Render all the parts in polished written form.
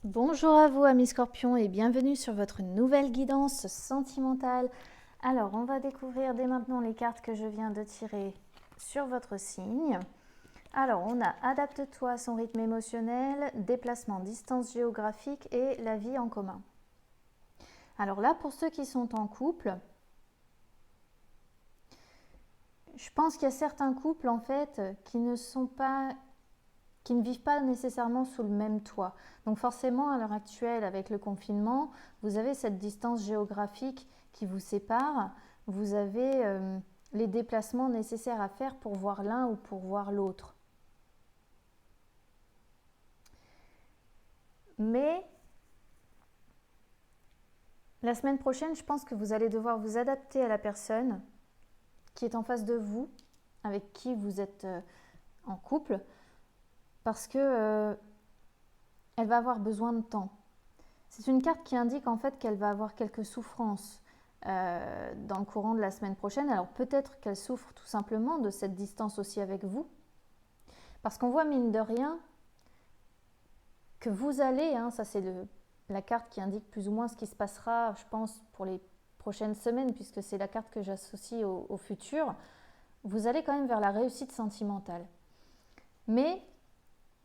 Bonjour à vous amis Scorpions et bienvenue sur votre nouvelle guidance sentimentale. Alors on va découvrir dès maintenant les cartes que je viens de tirer sur votre signe. Alors on a adapte-toi à son rythme émotionnel, déplacement, distance géographique et la vie en commun. Alors là pour ceux qui sont en couple, je pense qu'il y a certains couples en fait qui ne vivent pas nécessairement sous le même toit. Donc forcément, à l'heure actuelle, avec le confinement, vous avez cette distance géographique qui vous sépare. Vous avez les déplacements nécessaires à faire pour voir l'un ou pour voir l'autre. Mais la semaine prochaine, je pense que vous allez devoir vous adapter à la personne qui est en face de vous, avec qui vous êtes en couple, parce que elle va avoir besoin de temps. C'est une carte qui indique en fait qu'elle va avoir quelques souffrances dans le courant de la semaine prochaine. Alors peut-être qu'elle souffre tout simplement de cette distance aussi avec vous. Parce qu'on voit mine de rien que vous allez, ça c'est la carte qui indique plus ou moins ce qui se passera, je pense, pour les prochaines semaines, puisque c'est la carte que j'associe au futur, vous allez quand même vers la réussite sentimentale. Mais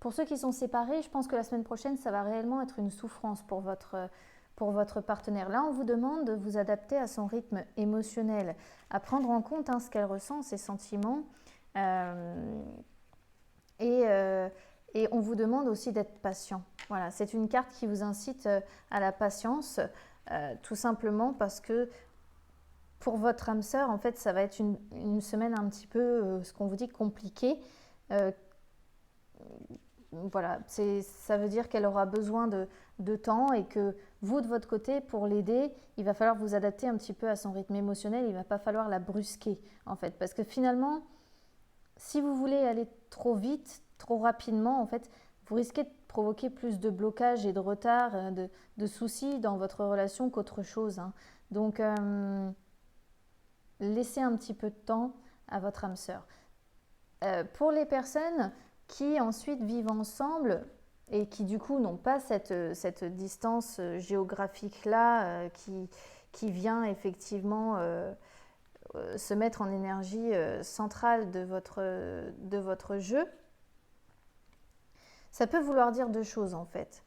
pour ceux qui sont séparés, je pense que la semaine prochaine, ça va réellement être une souffrance pour votre partenaire. Là, on vous demande de vous adapter à son rythme émotionnel, à prendre en compte ce qu'elle ressent, ses sentiments. Et on vous demande aussi d'être patient. Voilà, c'est une carte qui vous incite à la patience, tout simplement parce que pour votre âme sœur, en fait, ça va être une semaine un petit peu, ce qu'on vous dit, compliquée. Voilà, ça veut dire qu'elle aura besoin de temps et que vous, de votre côté, pour l'aider, il va falloir vous adapter un petit peu à son rythme émotionnel. Il ne va pas falloir la brusquer, en fait. Parce que finalement, si vous voulez aller trop vite, trop rapidement, en fait, vous risquez de provoquer plus de blocages et de retard, de soucis dans votre relation qu'autre chose. Donc, laissez un petit peu de temps à votre âme sœur. Pour les personnes qui ensuite vivent ensemble et qui du coup n'ont pas cette distance géographique-là qui vient effectivement se mettre en énergie centrale de votre jeu, ça peut vouloir dire deux choses en fait.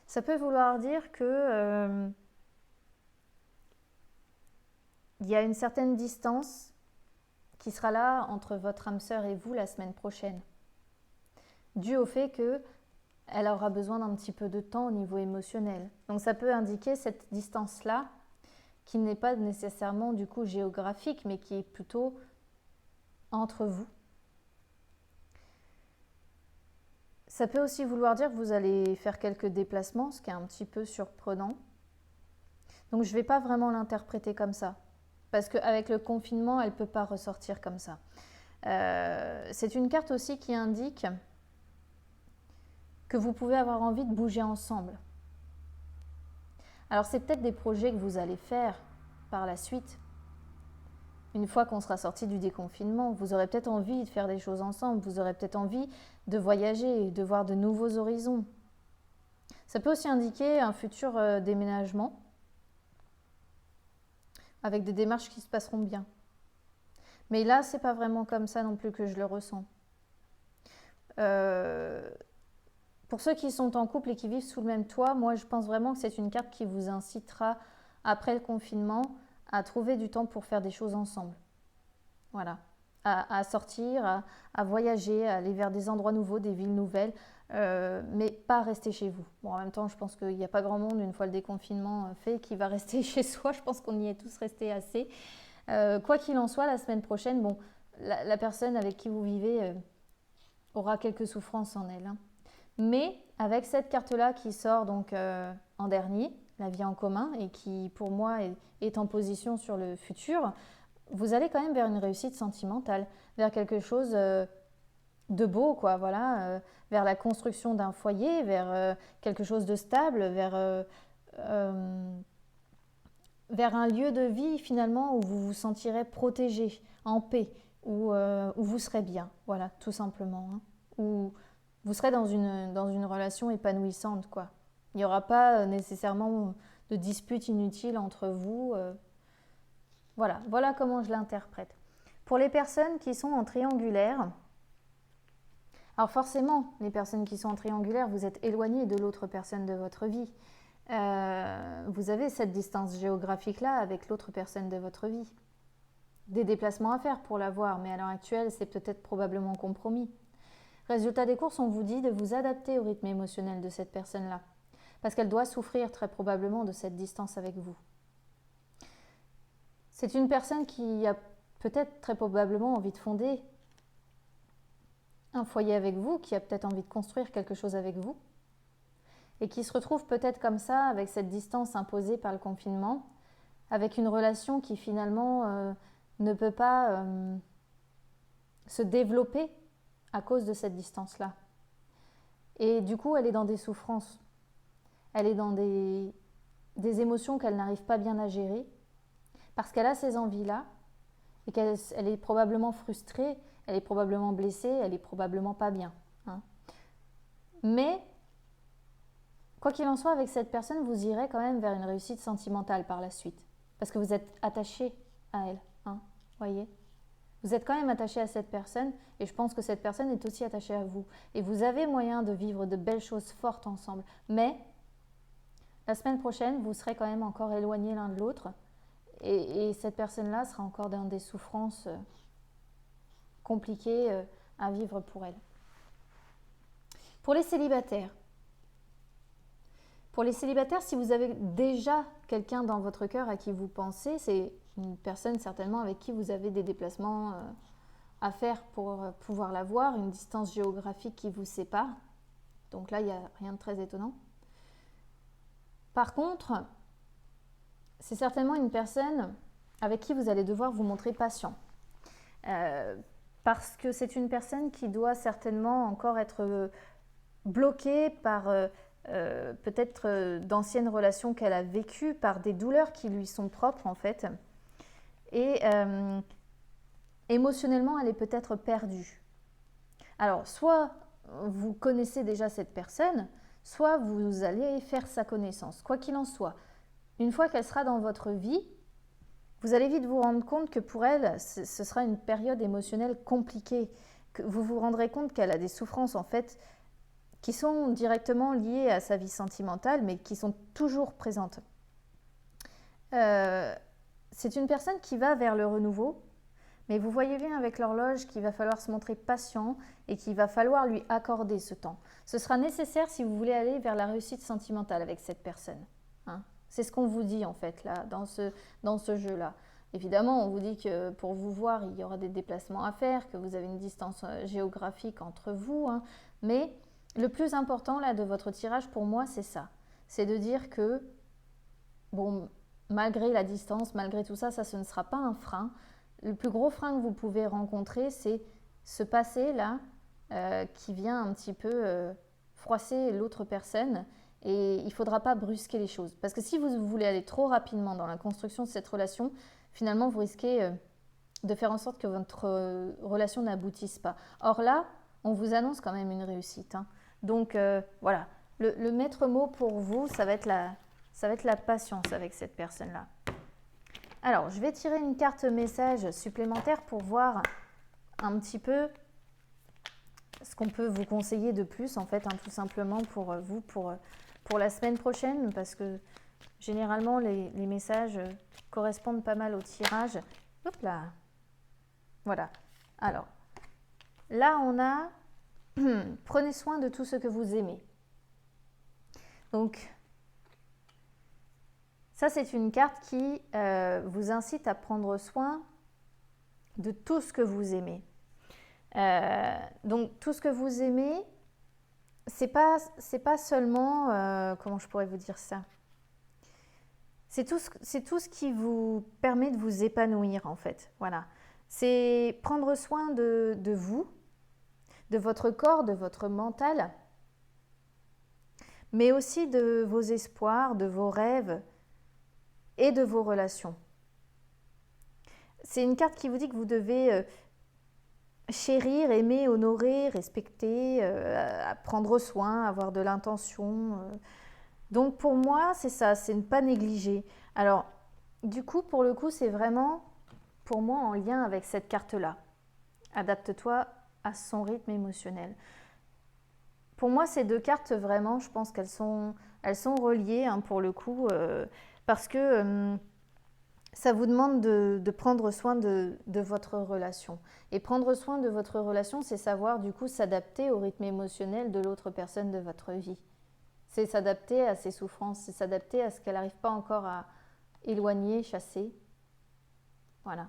Ça peut vouloir dire que il y a une certaine distance qui sera là entre votre âme sœur et vous la semaine prochaine, dû au fait qu'elle aura besoin d'un petit peu de temps au niveau émotionnel. Donc ça peut indiquer cette distance-là, qui n'est pas nécessairement du coup géographique, mais qui est plutôt entre vous. Ça peut aussi vouloir dire que vous allez faire quelques déplacements, ce qui est un petit peu surprenant. Donc je ne vais pas vraiment l'interpréter comme ça, parce qu'avec le confinement, elle ne peut pas ressortir comme ça. C'est une carte aussi qui indique que vous pouvez avoir envie de bouger ensemble. Alors c'est peut-être des projets que vous allez faire par la suite. Une fois qu'on sera sorti du déconfinement, vous aurez peut-être envie de faire des choses ensemble, vous aurez peut-être envie de voyager, de voir de nouveaux horizons. Ça peut aussi indiquer un futur déménagement avec des démarches qui se passeront bien. Mais là, c'est pas vraiment comme ça non plus que je le ressens. Pour ceux qui sont en couple et qui vivent sous le même toit, moi je pense vraiment que c'est une carte qui vous incitera, après le confinement, à trouver du temps pour faire des choses ensemble. Voilà. À sortir, à voyager, à aller vers des endroits nouveaux, des villes nouvelles, mais pas rester chez vous. Bon, en même temps, je pense qu'il n'y a pas grand monde, une fois le déconfinement fait, qui va rester chez soi. Je pense qu'on y est tous restés assez. Quoi qu'il en soit, la semaine prochaine, bon, la personne avec qui vous vivez aura quelques souffrances en elle. Mais avec cette carte-là qui sort donc en dernier, la vie en commun, et qui pour moi est en position sur le futur, vous allez quand même vers une réussite sentimentale, vers quelque chose de beau, quoi, voilà, vers la construction d'un foyer, vers quelque chose de stable, vers un lieu de vie finalement où vous vous sentirez protégé, en paix, où vous serez bien, voilà, tout simplement. Où vous serez dans une relation épanouissante, quoi. Il n'y aura pas nécessairement de disputes inutiles entre vous. Voilà comment je l'interprète. Pour les personnes qui sont en triangulaire, alors forcément, les personnes qui sont en triangulaire, vous êtes éloignées de l'autre personne de votre vie. Vous avez cette distance géographique-là avec l'autre personne de votre vie. Des déplacements à faire pour la voir, mais à l'heure actuelle, c'est peut-être probablement compromis. Résultat des courses, on vous dit de vous adapter au rythme émotionnel de cette personne-là, parce qu'elle doit souffrir très probablement de cette distance avec vous. C'est une personne qui a peut-être très probablement envie de fonder un foyer avec vous, qui a peut-être envie de construire quelque chose avec vous, et qui se retrouve peut-être comme ça, avec cette distance imposée par le confinement, avec une relation qui finalement ne peut pas se développer à cause de cette distance-là. Et du coup, elle est dans des souffrances. Elle est dans des émotions qu'elle n'arrive pas bien à gérer, parce qu'elle a ces envies-là, et qu'elle est probablement frustrée, elle est probablement blessée, elle est probablement pas bien. Hein. Mais, quoi qu'il en soit, avec cette personne, vous irez quand même vers une réussite sentimentale par la suite, parce que vous êtes attaché à elle. Hein, voyez ? Vous êtes quand même attaché à cette personne, et je pense que cette personne est aussi attachée à vous. Et vous avez moyen de vivre de belles choses fortes ensemble. Mais, la semaine prochaine, vous serez quand même encore éloignés l'un de l'autre, et cette personne-là sera encore dans des souffrances compliquées à vivre pour elle. Pour les célibataires, si vous avez déjà quelqu'un dans votre cœur à qui vous pensez, c'est une personne certainement avec qui vous avez des déplacements à faire pour pouvoir la voir, une distance géographique qui vous sépare. Donc là, il n'y a rien de très étonnant. Par contre, c'est certainement une personne avec qui vous allez devoir vous montrer patient. Parce que c'est une personne qui doit certainement encore être bloquée par peut-être d'anciennes relations qu'elle a vécues, par des douleurs qui lui sont propres en fait. Et émotionnellement, elle est peut-être perdue. Alors, soit vous connaissez déjà cette personne, soit vous allez faire sa connaissance. Quoi qu'il en soit, une fois qu'elle sera dans votre vie, vous allez vite vous rendre compte que pour elle, ce sera une période émotionnelle compliquée. Que vous vous rendrez compte qu'elle a des souffrances en fait qui sont directement liées à sa vie sentimentale, mais qui sont toujours présentes. C'est une personne qui va vers le renouveau, mais vous voyez bien avec l'horloge qu'il va falloir se montrer patient et qu'il va falloir lui accorder ce temps. Ce sera nécessaire si vous voulez aller vers la réussite sentimentale avec cette personne. Hein. C'est ce qu'on vous dit en fait là, dans ce jeu-là. Évidemment, on vous dit que pour vous voir, il y aura des déplacements à faire, que vous avez une distance géographique entre vous. Hein. Mais le plus important là de votre tirage pour moi, c'est ça. C'est de dire que, bon, malgré la distance, malgré tout ça, ce ne sera pas un frein. Le plus gros frein que vous pouvez rencontrer, c'est ce passé-là qui vient un petit peu froisser l'autre personne. Et il ne faudra pas brusquer les choses. Parce que si vous voulez aller trop rapidement dans la construction de cette relation, finalement, vous risquez de faire en sorte que votre relation n'aboutisse pas. Or là, on vous annonce quand même une réussite. Hein. Donc voilà, le maître mot pour vous, ça va être la patience avec cette personne-là. Alors, je vais tirer une carte message supplémentaire pour voir un petit peu ce qu'on peut vous conseiller de plus, en fait, hein, tout simplement pour vous, pour la semaine prochaine, parce que généralement, les messages correspondent pas mal au tirage. Hop là. Voilà. Alors, là, on a « Prenez soin de tout ce que vous aimez ». Donc, ça, c'est une carte qui vous incite à prendre soin de tout ce que vous aimez. Donc, tout ce que vous aimez, c'est pas seulement, comment je pourrais vous dire ça, c'est tout ce qui vous permet de vous épanouir en fait. Voilà. C'est prendre soin de vous, de votre corps, de votre mental, mais aussi de vos espoirs, de vos rêves et de vos relations. C'est une carte qui vous dit que vous devez chérir, aimer, honorer, respecter, prendre soin, avoir de l'intention. Donc pour moi, c'est ça, c'est ne pas négliger. Alors, du coup, pour le coup, c'est vraiment, pour moi, en lien avec cette carte-là. Adapte-toi à son rythme émotionnel. Pour moi, ces deux cartes, vraiment, je pense qu'elles sont reliées, hein, pour le coup, parce que ça vous demande de prendre soin de votre relation. Et prendre soin de votre relation, c'est savoir, du coup, s'adapter au rythme émotionnel de l'autre personne de votre vie. C'est s'adapter à ses souffrances, c'est s'adapter à ce qu'elle n'arrive pas encore à éloigner, chasser. Voilà.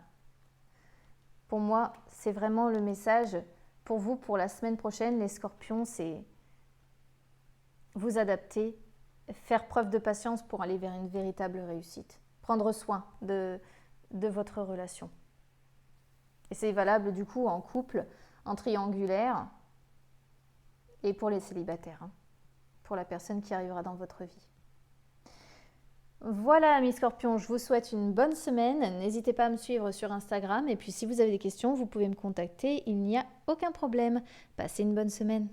Pour moi, c'est vraiment le message pour vous, pour la semaine prochaine, les scorpions, c'est vous adapter, faire preuve de patience pour aller vers une véritable réussite. Prendre soin de votre relation. Et c'est valable du coup en couple, en triangulaire et pour les célibataires, hein, pour la personne qui arrivera dans votre vie. Voilà, amis scorpions, je vous souhaite une bonne semaine. N'hésitez pas à me suivre sur Instagram. Et puis si vous avez des questions, vous pouvez me contacter. Il n'y a aucun problème. Passez une bonne semaine.